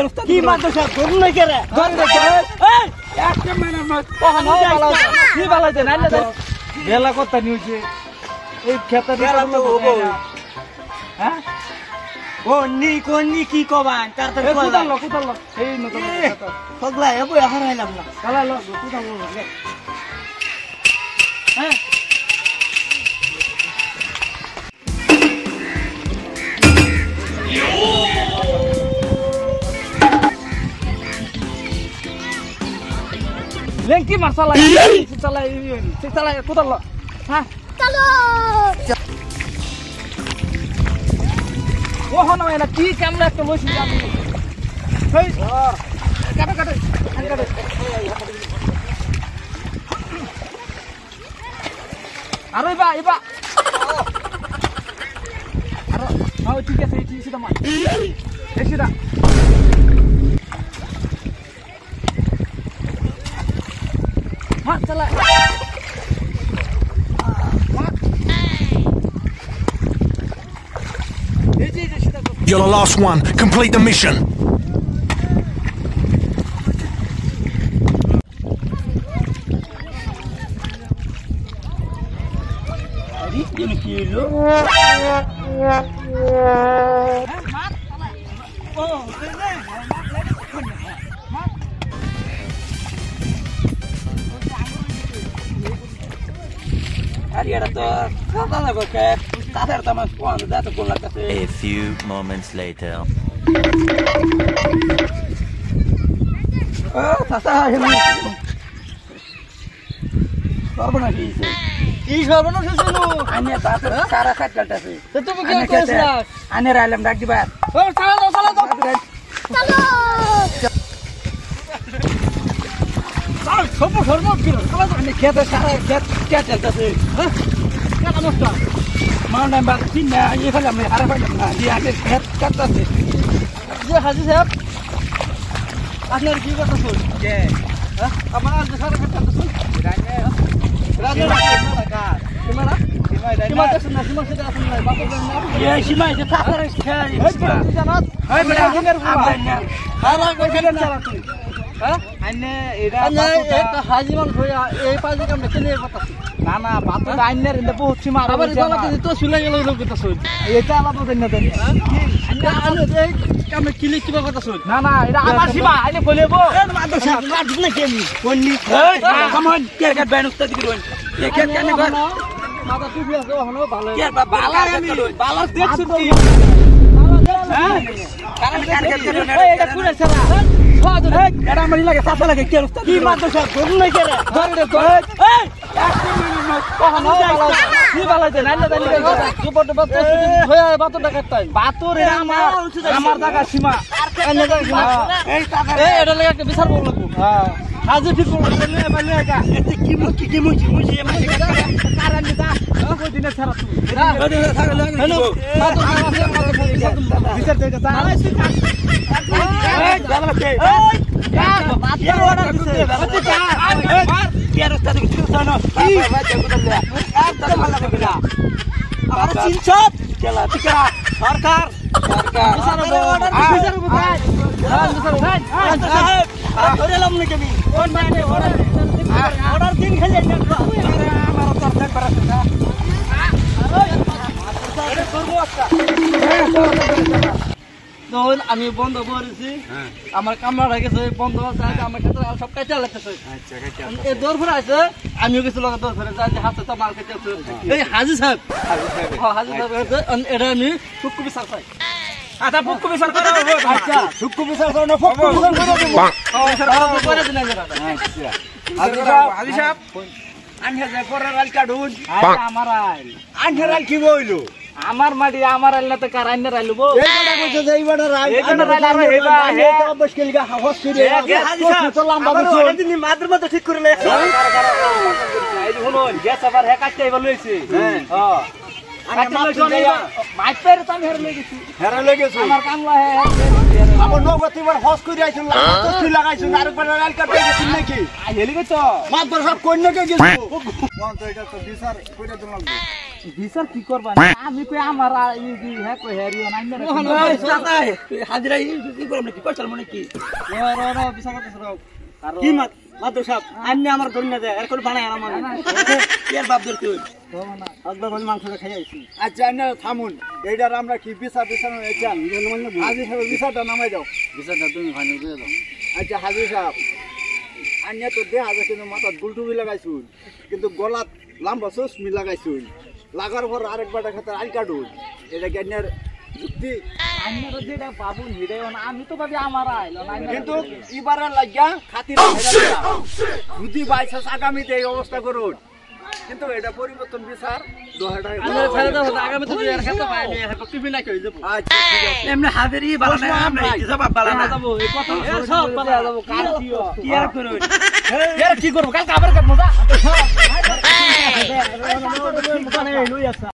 উস্তাদ কি মাদ্রাসা ধরু নাই কে রে ধরে দে এই একটা মেনা মত কখনো কি বালাইতে না না বেলা কথা নিউছে এই খেতা বেলা তো হবো হ্যাঁ কোনি কি কবান তার তো কুতাল এই নতুন কথা হগলা এবো এখন আইলাম না কালা লো কুতাল লাগে হ্যাঁ Lengki masalah ini, salah kutal lo, hah? Chalo. Wah, nama enak ki kamera tu lucu jadi. Hei, kata. Aduh, iba. Aduh, mau tiga saya sudah mat. Sudah. Mat salah. You're the last one. Complete the mission. Ini kilo. Mat. Oh, kena. A few moments later. Mau nembak Cina, ini kan kami harapan dia ada head kata sih. Dia haji siap. Akhir juga tersul. Oke. Hah? Apa ada sekarang kata tersul? Kiranya. Gimana? Gimana sudah sudah bapak benar. Ya, Cina itu tak harus sekali. Hai benar benar. Kalau kau jalan salah tu. Hah? Ane haji man hoya এই পাঁচ কাম দেখে নিয়ে কথা না বাতো আইনের ইন্দে বহুত সীমা আবার বলা তো শুলে গেল লোক কথা শুন এটা আলাদা দেন না দেন আনে এই কামে কিলি কিবা কথা শুন না এটা আমার সীমা আইলে বলেবো এ মাদো সাহেব মার না কেনি কোননি এই কাম অন কে কাট বাইন উস্তাদ কি রইন এ কে কেন কর মাথা টুপি আছে হলো ভালো কে বালা আমি বালা দেখছ তো হ্যাঁ কারণ এটা পুরো সারা এটা আমার লাগে সাথে লাগে কে উস্তাদ কি মাদো সাহেব ধরু নাই কে রে ধরে দে এই একটা মেনা মত কখনো কি বালাইতে না না জানি কথা সুপট বাত হয়ে বাতো ডাকাতাই বাতো রে আমার জায়গা সীমা অন্য জায়গা সীমা এই টাকা এই এটা লাগে একটা বিচার করব হ্যাঁ আজি ঠিক করব বলে এটা এতে কি মুখি এমন কারণ নিতা ওই দিনে ছাড়া তুই হ্যালো বাতো বিচার দে তা এই জানলাতে এই বাতো অর্ডার দিছে বাতো মার কে রাস্তা থেকে চলছানো কি একদম ভালো লাগবে না আর চিনছত কেলা টিকা সরকার বিচার বুঝাই সাহেব ধরেলাম না কেমি কোন মানে অর্ডার দিন খালি আমার দরকার পড়ছে না আরে করব আচ্ছা দোন আমি বন্ধ করেছি আমার কামরা গেছে বন্ধ আছে আমার ক্ষেত্রে সব কাটা লাগতেছে আচ্ছা কাটা এই দৌড় ফেরা আছে আমিও কিছু লাগা দৌড় ফেরা যাই হাতে তো মাল কেটে আছে এই হাজি সাহেব হাজি সাহেব এটা আমি সুক্কু বিচার চাই আচ্ছা ফুক্কু বিচার করো আচ্ছা সুক্কু বিচার করো না ফুক্কু বিচার করো স্যার করে দিন আচ্ছা হাজি সাহেব আনহে যে পরের আল কাটুন আমার আল আনহের আল কি বইলো আমার মাটি আমার আল্লাহ তো কারাইনের আইলবো এইটা কইছে যে এইবারে রাই এইটা রাই এইবা এটা মুশকিল গা হস করে তো লম্বা বছর দিন মাত্র মত ঠিক করে লে এই শুনুন গ্যাস আবার হে কাটতে আইবা লইছে হ্যাঁ মাইক পেরে তো আমি হেরে লেগেছি হেরা লেগেছে আমার কামলা আমার নগতিবার হস করে আইছুন তুই লাগাইছুন আরেকবার রাইল কাটতে গেছিস নাকি হেলি গেছ মাতবার সব কই নাকি গেছিস কোন তো এটা তো বিচার কইরা দিলাম বিচার কি করবা আমি কই আমার হ্যাঁ কই হেরিও না হাজিরা কি করব নাকি পয়সা মনে কি বিচার করতেছ কি মাদর সাহেব আন্নে আমার ধরে না যায় আর কোন বানায় আমার এর বাপ ধরতে হই একবার কোন মাংস খাই আইছি আচ্ছা আন্নে থামুন এইটার আমরা কি বিচার এচান হাজির সাহেব বিচারটা নামাই দাও বিচারটা তুমি ফাইনাল করে দাও আচ্ছা হাজির সাহেব আন্নে তো দেহ আছে কিন্তু মাথাত গুলটুবি লাগাইছুন কিন্তু গলাত লম্বা চশমি লাগাইছুন লাগার পর আরেকবার খাতে আই কাটুন এটা কি আন্নের যুক্তি আমরা যেটা বাবু হিরেও না আমি তো ভাবি আমার আইলো না কিন্তু এবারে লাগিয়া খাতির যদি বাইসাস আগামীতে এই অবস্থা করুন কিন্তু এটা পরিবর্তন বিচার 2000 টাকা ছেড়ে দাও আগামী তো আর খেতে পাইনি টিফিন না কই যাব আচ্ছা ঠিক আছে এমনি হাজারি বালা না আমরা জবাব বালা না যাব এই কথা সব বালা যাব কাল কি আর করব এর কি করব কাল আবার কাটবো যা